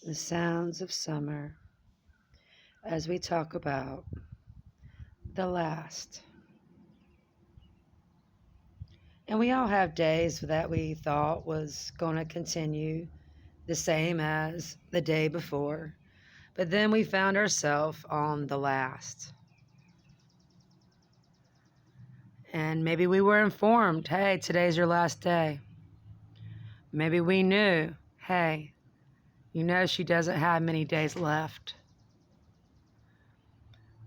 the sounds of summer as we talk about the last. And we all have days that we thought was going to continue the same as the day before, but then we found ourselves on the last. And maybe we were informed, hey, today's your last day. Maybe we knew, hey, she doesn't have many days left.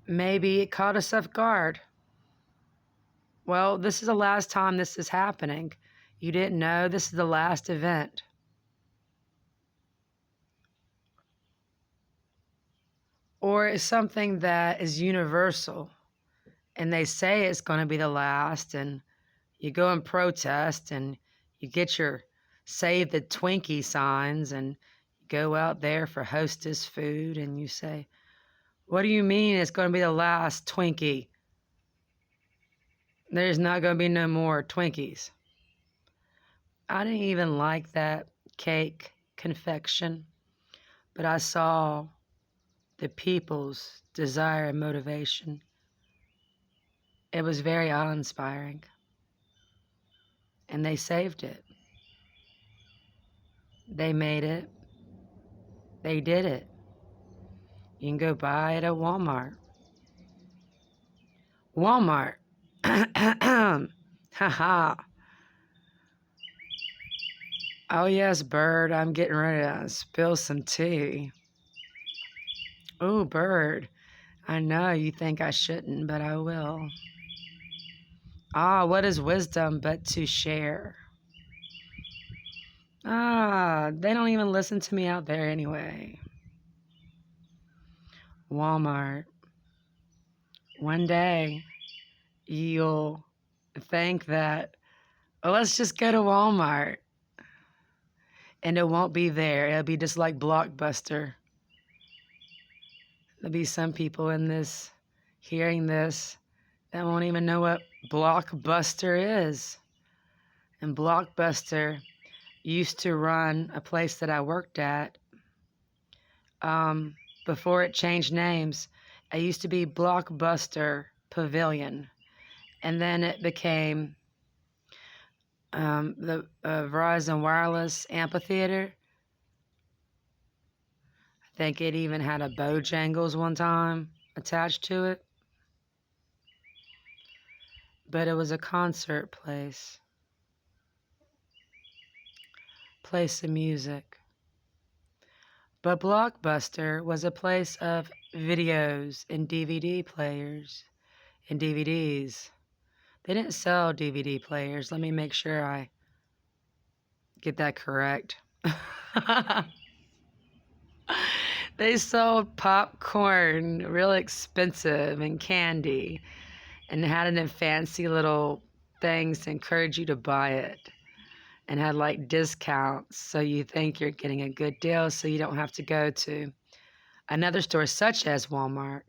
Maybe it caught us off guard. Well, this is the last time this is happening. You didn't know this is the last event. Or it's something that is universal and they say it's going to be the last, and you go and protest and you get your Save the Twinkie signs and you go out there for Hostess food and you say, what do you mean it's going to be the last Twinkie? There's not going to be no more Twinkies. I didn't even like that cake confection, but I saw the people's desire and motivation. It was very awe-inspiring. And they saved it. They made it. They did it. You can go buy it at Walmart. Walmart. Haha. Oh yes, Bird, I'm getting ready to spill some tea. Oh, Bird, I know you think I shouldn't, but I will. What is wisdom but to share? They don't even listen to me out there anyway. Walmart. One day, you'll think that, let's just go to Walmart. And it won't be there. It'll be just like Blockbuster. There'll be some people in this, hearing this, that won't even know what Blockbuster is. And Blockbuster used to run a place that I worked at before it changed names. It used to be Blockbuster Pavilion. And then it became the Verizon Wireless Amphitheater. I think it even had a Bojangles one time attached to it. But it was a concert place. Place of music. But Blockbuster was a place of videos and DVD players and DVDs. They didn't sell DVD players. Let me make sure I get that correct. They sold popcorn, real expensive, and candy, and had it in fancy little things to encourage you to buy it, and had like discounts, so you think you're getting a good deal, so you don't have to go to another store such as Walmart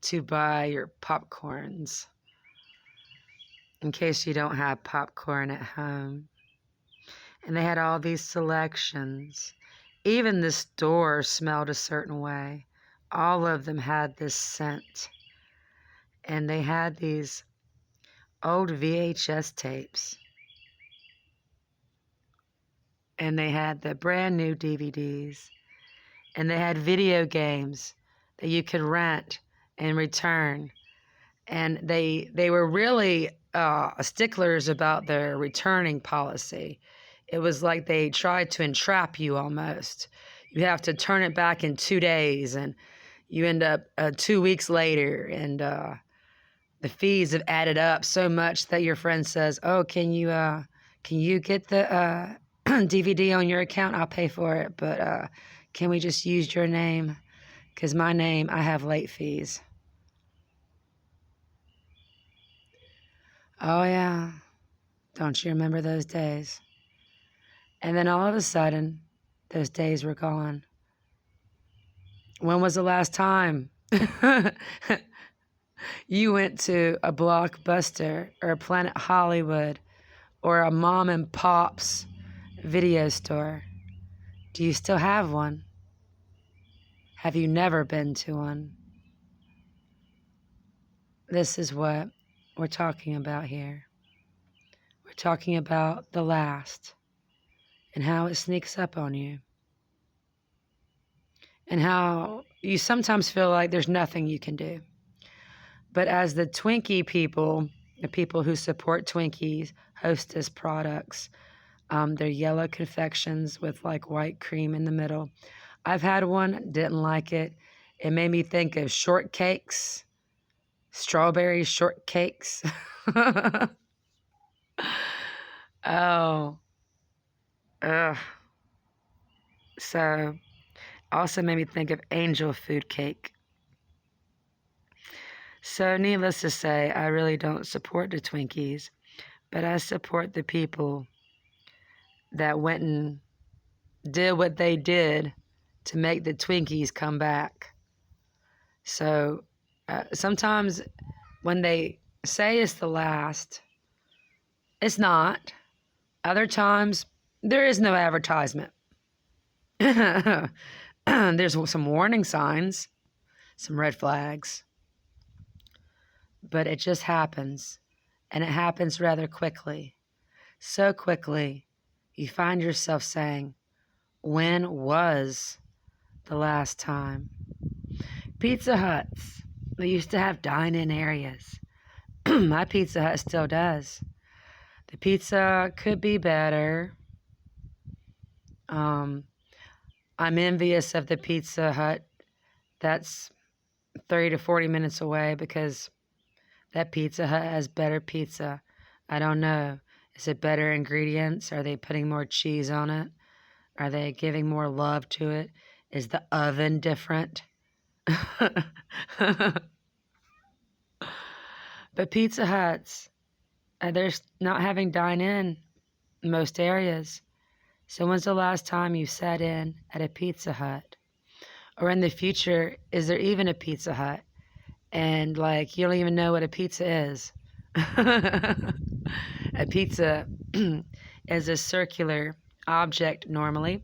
to buy your popcorns, in case you don't have popcorn at home. And they had all these selections. Even the store smelled a certain way. All of them had this scent. And they had these old VHS tapes. And they had the brand new DVDs. And they had video games that you could rent and return. And they were really sticklers about their returning policy. It was like they tried to entrap you almost. You have to turn it back in 2 days, and you end up 2 weeks later, and the fees have added up so much that your friend says, oh, can you get the DVD on your account? I'll pay for it, but can we just use your name? Because my name, I have late fees. Oh, yeah. Don't you remember those days? And then all of a sudden, those days were gone. When was the last time you went to a Blockbuster or a Planet Hollywood or a mom and pop's video store? Do you still have one? Have you never been to one? This is what we're talking about here. We're talking about the last and how it sneaks up on you. And how you sometimes feel like there's nothing you can do. But as the Twinkie people, the people who support Twinkies, Hostess products, they're yellow confections with like white cream in the middle. I've had one, didn't like it. It made me think of shortcakes, strawberry shortcakes. Oh, ugh. So, also made me think of angel food cake. So, needless to say, I really don't support the Twinkies, but I support the people that went and did what they did to make the Twinkies come back. So, sometimes when they say it's the last, it's not. Other times, there is no advertisement. There's some warning signs, some red flags, but it just happens, and it happens rather quickly. So quickly, you find yourself saying, when was the last time? Pizza Huts, they used to have dine-in areas. My Pizza Hut still does. The pizza could be better. I'm envious of the Pizza Hut that's 30 to 40 minutes away because that Pizza Hut has better pizza. I don't know. Is it better ingredients? Are they putting more cheese on it? Are they giving more love to it? Is the oven different? But Pizza Huts, they're not having dine-in in most areas. So when's the last time you sat in at a Pizza Hut? Or in the future, is there even a Pizza Hut? And like, you don't even know what a pizza is. A pizza is a circular object normally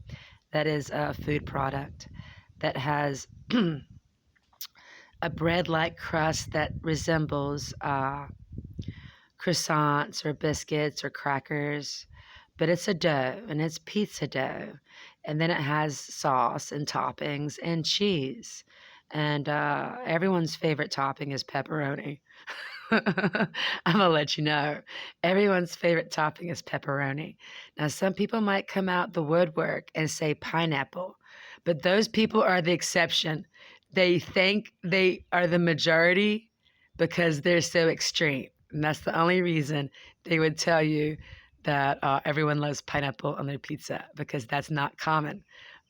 that is a food product that has a bread-like crust that resembles croissants or biscuits or crackers, but it's a dough, and it's pizza dough. And then it has sauce and toppings and cheese. And everyone's favorite topping is pepperoni. I'm going to let you know. Everyone's favorite topping is pepperoni. Now, some people might come out the woodwork and say pineapple, but those people are the exception. They think they are the majority because they're so extreme. And that's the only reason they would tell you that everyone loves pineapple on their pizza, because that's not common.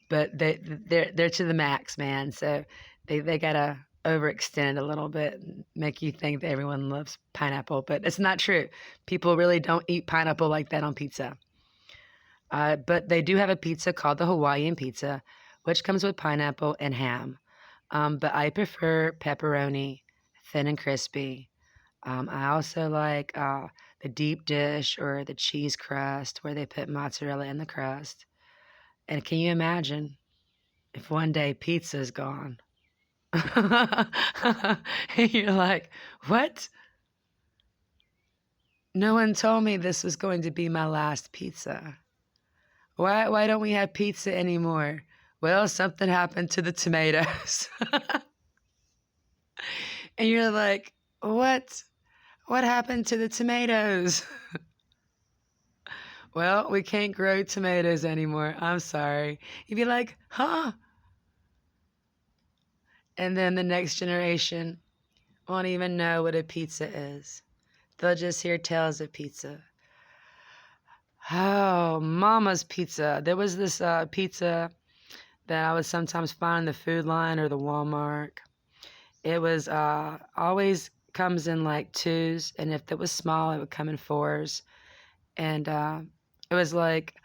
But they're to the max, man. So they gotta overextend a little bit and make you think that everyone loves pineapple, but it's not true. People really don't eat pineapple like that on pizza. But they do have a pizza called the Hawaiian pizza, which comes with pineapple and ham. But I prefer pepperoni, thin and crispy. I also like the deep dish or the cheese crust where they put mozzarella in the crust. And can you imagine if one day pizza is gone? And you're like, what? No one told me this was going to be my last pizza. Why don't we have pizza anymore? Well, something happened to the tomatoes. And you're like, what? What happened to the tomatoes? Well, we can't grow tomatoes anymore. I'm sorry. You'd be like, huh? And then the next generation won't even know what a pizza is. They'll just hear tales of pizza. Oh, Mama's Pizza. There was this pizza that I would sometimes find in the Food Line or the Walmart. It was always comes in like twos, and if it was small, it would come in fours. And it was like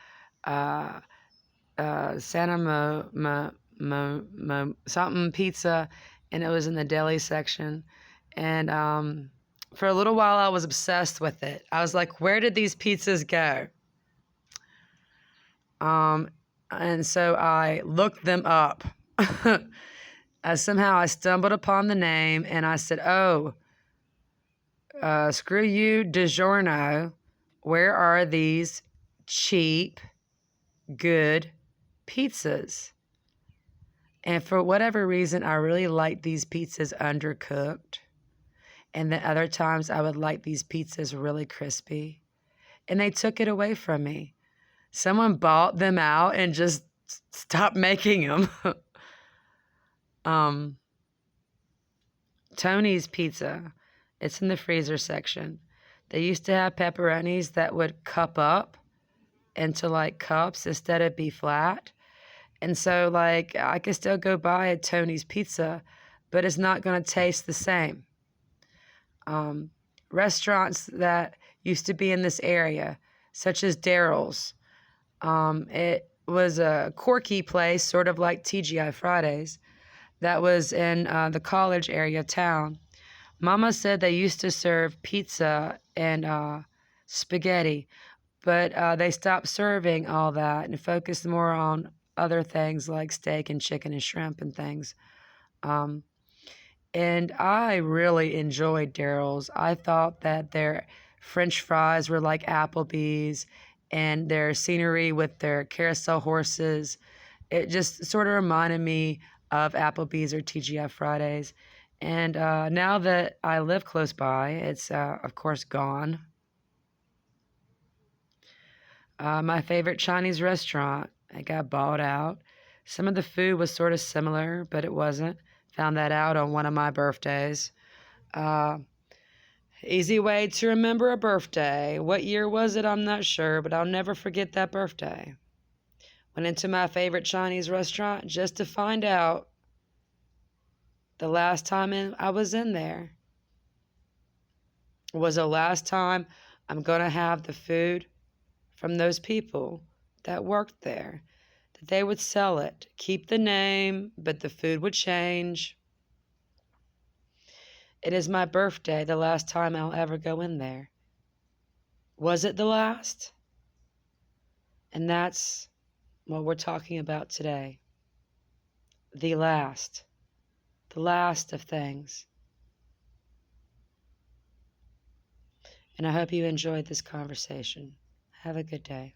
Santa something pizza, and it was in the deli section. And for a little while, I was obsessed with it. I was like, where did these pizzas go? And so I looked them up. Somehow I stumbled upon the name and I said, oh, screw you, DiGiorno. Where are these cheap, good pizzas? And for whatever reason, I really like these pizzas undercooked. And then other times I would like these pizzas really crispy. And they took it away from me. Someone bought them out and just stopped making them. Tony's Pizza. It's in the freezer section. They used to have pepperonis that would cup up into like cups instead of be flat. And so like I could still go buy a Tony's Pizza, but it's not going to taste the same. Restaurants that used to be in this area, such as Daryl's. It was a quirky place, sort of like TGI Fridays, that was in the college area of town. Mama said they used to serve pizza and spaghetti, but they stopped serving all that and focused more on other things like steak and chicken and shrimp and things. And I really enjoyed Daryl's. I thought that their French fries were like Applebee's, and their scenery with their carousel horses, it just sort of reminded me of Applebee's or TGI Fridays. And now that I live close by, it's of course gone. My favorite Chinese restaurant, it got bought out. Some of the food was sort of similar, but it wasn't. Found that out on one of my birthdays. Easy way to remember a birthday. What year was it? I'm not sure, but I'll never forget that birthday. Went into my favorite Chinese restaurant just to find out the last time I was in there was the last time I'm going to have the food from those people that worked there. That they would sell it, keep the name, but the food would change. It is my birthday, the last time I'll ever go in there. Was it the last? And that's what we're talking about today. The last of things. And I hope you enjoyed this conversation. Have a good day.